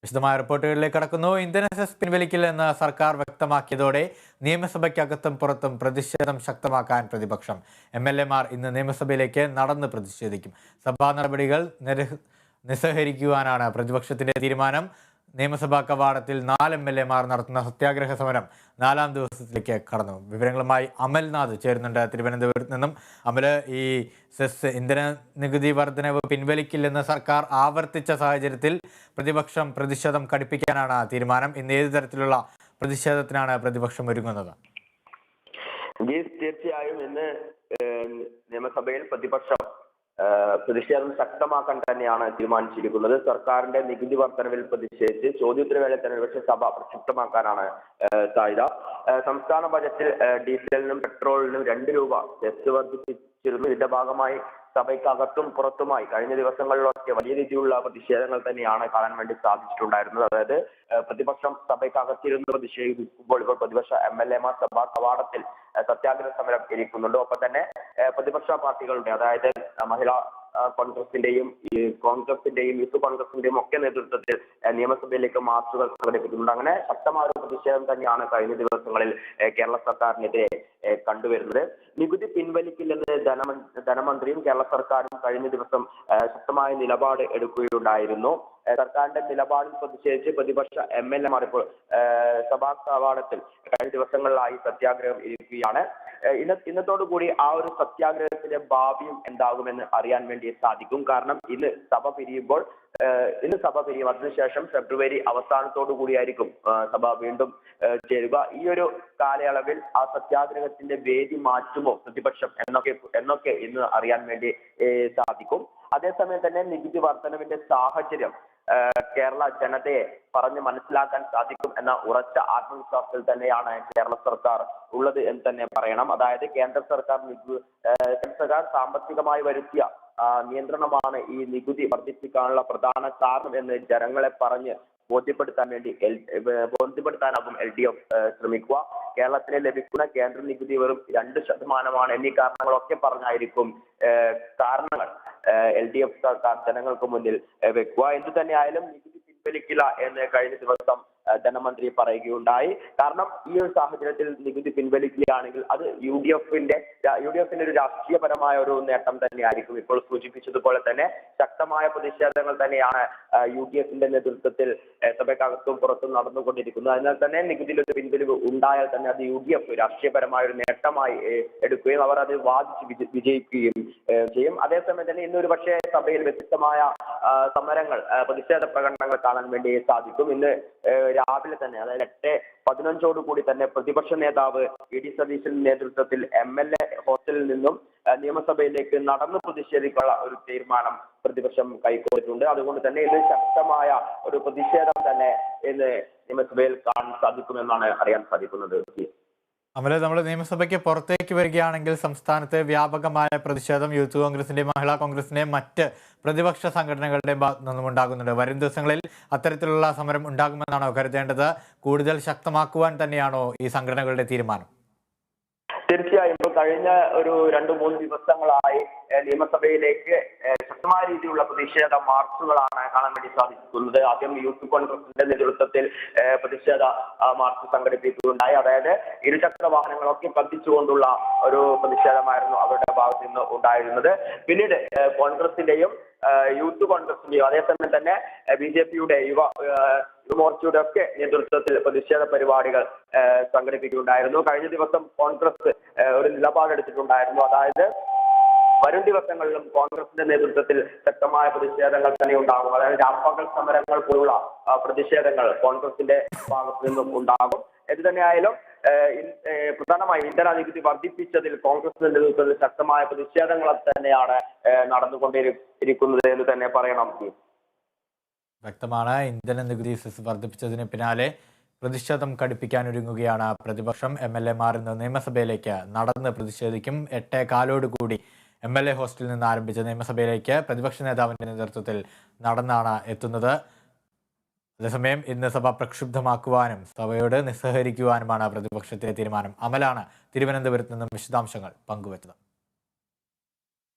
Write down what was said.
വിശദമായ റിപ്പോർട്ടുകളിലേക്ക് കടക്കുന്നു. ഇന്ധന സെസ് പിൻവലിക്കില്ലെന്ന് സർക്കാർ വ്യക്തമാക്കിയതോടെ നിയമസഭയ്ക്കകത്തും പുറത്തും പ്രതിഷേധം ശക്തമാക്കാൻ പ്രതിപക്ഷം. MLA മാർ ഇന്ന് നിയമസഭയിലേക്ക് നടന്ന് പ്രതിഷേധിക്കും. സഭാ നടപടികൾ നിസ്സഹരിക്കുവാനാണ് പ്രതിപക്ഷത്തിന്റെ തീരുമാനം. നിയമസഭാ കവാടത്തിൽ 4 MLA മാർ നടത്തുന്ന സത്യാഗ്രഹ സമരം 4ാം ദിവസത്തിലേക്ക് കടന്നു. വിവരങ്ങളുമായി അമൽനാഥ് ചേരുന്നുണ്ട് തിരുവനന്തപുരത്ത് നിന്നും. അമല്, ഈ സെസ് ഇന്ധന നികുതി വർധനവ് പിൻവലിക്കില്ലെന്ന് സർക്കാർ ആവർത്തിച്ച സാഹചര്യത്തിൽ പ്രതിപക്ഷം പ്രതിഷേധം കടുപ്പിക്കാനാണ് തീരുമാനം. ഇന്ന് ഏത് തരത്തിലുള്ള പ്രതിഷേധത്തിനാണ് പ്രതിപക്ഷം ഒരുങ്ങുന്നത്? തീർച്ചയായും ഇന്ന് നിയമസഭയിൽ പ്രതിപക്ഷം പ്രതിഷേധം ശക്തമാക്കാൻ തന്നെയാണ് തീരുമാനിച്ചിരിക്കുന്നത്. സർക്കാരിന്റെ നികുതി വർധനവിൽ പ്രതിഷേധിച്ച് ചോദ്യോത്തരവേളയിൽ തന്നെ പക്ഷേ സഭ പ്രക്ഷുബ്ധമാക്കാനാണ് സാധ്യത. സംസ്ഥാന ബജറ്റിൽ ഡീസലിനും പെട്രോളിനും 2 രൂപ സെസ് വർദ്ധിപ്പിച്ചിരുന്നു. ഇതിന്റെ ഭാഗമായി സഭയ്ക്കകത്തും പുറത്തുമായി കഴിഞ്ഞ ദിവസങ്ങളിലൊക്കെ വലിയ രീതിയിലുള്ള പ്രതിഷേധങ്ങൾ തന്നെയാണ് കാണാൻ വേണ്ടി സാധിച്ചിട്ടുണ്ടായിരുന്നത്. അതായത് പ്രതിപക്ഷം സഭയ്ക്കകത്തിരുന്ന് പ്രതിഷേധിക്കുമ്പോൾ ഇപ്പോൾ പ്രതിപക്ഷ MLA മാർ സഭാ കവാടത്തിൽ സത്യാഗ്രഹ സമരം ഇരിക്കുന്നുണ്ട്. ഒപ്പം തന്നെ പ്രതിപക്ഷ പാർട്ടികളുടെ, അതായത് മഹിളാ കോൺഗ്രസിന്റെയും യൂത്ത് കോൺഗ്രസിന്റെയും ഒക്കെ നേതൃത്വത്തിൽ നിയമസഭയിലേക്ക് മാർച്ചുകൾ സംഘടിപ്പിക്കുന്നുണ്ട്. അങ്ങനെ ശക്തമായ ഒരു പ്രതിഷേധം തന്നെയാണ് കഴിഞ്ഞ ദിവസങ്ങളിൽ കേരള സർക്കാരിനെതിരെ കണ്ടുവരുന്നത്. നികുതി പിൻവലിക്കില്ലെന്ന് ധനമന്ത്രിയും കേരള സർക്കാരും കഴിഞ്ഞ ദിവസം ശക്തമായ നിലപാട് എടുക്കുകയുണ്ടായിരുന്നു. സർക്കാരിന്റെ നിലപാടിൽ പ്രതിഷേധിച്ച് പ്രതിപക്ഷ MLA മാർ ഇപ്പോൾ സഭാ കവാടത്തിൽ കഴിഞ്ഞ ദിവസങ്ങളിലായി സത്യാഗ്രഹം ഇരിക്കുകയാണ്. ഇന്നത്തോടുകൂടി ആ ഒരു സത്യാഗ്രഹത്തിന്റെ ഭാവിയും എന്താകുമെന്ന് അറിയാൻ വേണ്ടി സാധിക്കും. കാരണം ഇന്ന് സഭ പിരിയും. അതിനുശേഷം ഫെബ്രുവരി അവസാനത്തോടു കൂടിയായിരിക്കും സഭ വീണ്ടും ചേരുക. ഈ ഒരു കാലയളവിൽ ആ സത്യാഗ്രഹത്തിന്റെ വേദി മാറ്റുമോ പ്രതിപക്ഷം എന്നൊക്കെ ഇന്ന് അറിയാൻ വേണ്ടി സാധിക്കും. അതേസമയം തന്നെ നികുതി വർധനവിന്റെ സാഹചര്യം കേരള ജനതയെ പറഞ്ഞ് മനസ്സിലാക്കാൻ സാധിക്കും എന്ന ഉറച്ച ആത്മവിശ്വാസത്തിൽ തന്നെയാണ് കേരള സർക്കാർ ഉള്ളത് എന്ന് തന്നെ പറയണം. അതായത് കേന്ദ്ര സർക്കാർ സാമ്പത്തികമായി വരുത്തിയ നിയന്ത്രണമാണ് ഈ നികുതി വർദ്ധിപ്പിക്കാനുള്ള പ്രധാന കാരണം എന്ന് ജനങ്ങളെ പറഞ്ഞ് ബോധ്യപ്പെടുത്താനാകും LDF ശ്രമിക്കുക. കേരളത്തിന് ലഭിക്കുന്ന കേന്ദ്ര നികുതി വെറും 2% എന്നീ കാരണങ്ങളൊക്കെ പറഞ്ഞായിരിക്കും കാരണങ്ങൾ LDF സർക്കാർ ജനങ്ങൾക്ക് മുന്നിൽ വെക്കുക. എന്തു തന്നെയായാലും നികുതി പിൻവലിക്കില്ല എന്ന് കഴിഞ്ഞ ദിവസം ധനമന്ത്രി പറയുകയുണ്ടായി. കാരണം ഈ ഒരു സാഹചര്യത്തിൽ നികുതി പിൻവലിക്കുകയാണെങ്കിൽ അത് യുഡിഎഫിന്റെ ഒരു രാഷ്ട്രീയപരമായ ഒരു നേട്ടം തന്നെയായിരിക്കും. ഇപ്പോൾ സൂചിപ്പിച്ചതുപോലെ തന്നെ ശക്തമായ പ്രതിഷേധങ്ങൾ തന്നെയാണ് UDF-ന്റെ നേതൃത്വത്തിൽ സഭയ്ക്കകത്തും പുറത്തും നടന്നുകൊണ്ടിരിക്കുന്നത്. അതിനാൽ തന്നെ നികുതിയിലൊരു പിൻവലിവ് ഉണ്ടായാൽ തന്നെ അത് UDF രാഷ്ട്രീയപരമായ ഒരു നേട്ടമായി എടുക്കുകയും അവർ അത് വാദിച്ച് വിജയിക്കുകയും ചെയ്യും. അതേസമയം തന്നെ ഇന്നൊരു പക്ഷേ സഭയിൽ വ്യത്യസ്തമായ സമരങ്ങൾ, പ്രതിഷേധ പ്രകടനങ്ങൾ കാണാൻ വേണ്ടി സാധിക്കും. ഇന്ന് രാവിലെ തന്നെ, അതായത് 8:15 തന്നെ പ്രതിപക്ഷ നേതാവ് ED സതീശന്റെ നേതൃത്വത്തിൽ MLA ഹോസ്റ്റലിൽ നിന്നും നിയമസഭയിലേക്ക് നടന്ന് പ്രതിഷേധിക്കാനുള്ള ഒരു തീരുമാനം പ്രതിപക്ഷം കൈക്കൊണ്ടിട്ടുണ്ട്. അതുകൊണ്ട് തന്നെ ഇത് ശക്തമായ ഒരു പ്രതിഷേധം തന്നെ ഇന്ന് നിയമസഭയിൽ കാണാൻ സാധിക്കുമെന്നാണ് അറിയാൻ സാധിക്കുന്നത്. അമല, നമ്മൾ നിയമസഭയ്ക്ക് പുറത്തേക്ക് വരികയാണെങ്കിൽ സംസ്ഥാനത്ത് വ്യാപകമായ പ്രതിഷേധം യൂത്ത് കോൺഗ്രസിന്റെയും മഹിളാ കോൺഗ്രസിന്റെയും മറ്റ് പ്രതിപക്ഷ സംഘടനകളുടെയും ഭാഗത്തു നിന്നും ഉണ്ടാകുന്നുണ്ട്. വരും ദിവസങ്ങളിൽ അത്തരത്തിലുള്ള സമരം ഉണ്ടാകുമെന്നാണോ കരുതേണ്ടത്? കൂടുതൽ ശക്തമാക്കുവാൻ തന്നെയാണോ ഈ സംഘടനകളുടെ തീരുമാനം? തീർച്ചയായും ഇപ്പോൾ കഴിഞ്ഞ ഒരു 2-3 ദിവസങ്ങളായി നിയമസഭയിലേക്ക് ശക്തമായ രീതിയിലുള്ള പ്രതിഷേധ മാർച്ചുകളാണ് കാണാൻ വേണ്ടി സാധിക്കുന്നത്. ആദ്യം യൂത്ത് കോൺഗ്രസിന്റെ നേതൃത്വത്തിൽ പ്രതിഷേധ മാർച്ച് സംഘടിപ്പിക്കുകയുണ്ടായി. അതായത് ഇരുചക്ര വാഹനങ്ങളൊക്കെ കത്തിച്ചുകൊണ്ടുള്ള ഒരു പ്രതിഷേധമായിരുന്നു അവരുടെ ഭാഗത്ത് നിന്ന് ഉണ്ടായിരുന്നത്. പിന്നീട് കോൺഗ്രസിന്റെയും യൂത്ത് കോൺഗ്രസിന്റെയും അതേസമയം തന്നെ BJP-യുടെ യുവമോർച്ചയുടെ ഒക്കെ നേതൃത്വത്തിൽ പ്രതിഷേധ പരിപാടികൾ സംഘടിപ്പിക്കുകയുണ്ടായിരുന്നു. കഴിഞ്ഞ ദിവസം കോൺഗ്രസ് ഒരു നിലപാടെടുത്തിട്ടുണ്ടായിരുന്നു. അതായത് വരും ദിവസങ്ങളിലും കോൺഗ്രസിന്റെ നേതൃത്വത്തിൽ ശക്തമായ പ്രതിഷേധങ്ങൾ തന്നെ ഉണ്ടാകും. അതായത് രാപ്പകൽ സമരങ്ങൾ പോലുള്ള പ്രതിഷേധങ്ങൾ കോൺഗ്രസിന്റെ ഭാഗത്തു നിന്നും ഉണ്ടാകും. എന്ത് തന്നെയായാലും പ്രധാനമായും ഇന്ധന നികുതി വർദ്ധിപ്പിച്ചതിൽ കോൺഗ്രസിന്റെ നേതൃത്വത്തിൽ ശക്തമായ പ്രതിഷേധങ്ങൾ തന്നെയാണ് നടന്നുകൊണ്ടിരിക്കുന്നത് എന്ന് തന്നെ പറയണം. വ്യക്തമാണ്. ഇന്ധന നികുതി സെസ് വർദ്ധിപ്പിച്ചതിന് പിന്നാലെ പ്രതിഷേധം കടുപ്പിക്കാനൊരുങ്ങുകയാണ് പ്രതിപക്ഷം. MLA-മാർ ഇന്ന് നിയമസഭയിലേക്ക് നടന്ന് പ്രതിഷേധിക്കും. 8:15 MLA ഹോസ്റ്റലിൽ നിന്ന് ആരംഭിച്ച നിയമസഭയിലേക്ക് പ്രതിപക്ഷ നേതാവിന്റെ നേതൃത്വത്തിൽ നടന്നാണ് എത്തുന്നത്. അതേസമയം ഇന്ന് സഭ പ്രക്ഷുബ്ധമാക്കുവാനും സഭയോട് നിസ്സഹരിക്കുവാനുമാണ് പ്രതിപക്ഷത്തിന്റെ തീരുമാനം. അമലാണ് തിരുവനന്തപുരത്ത് നിന്നും വിശദാംശങ്ങൾ പങ്കുവച്ചത്.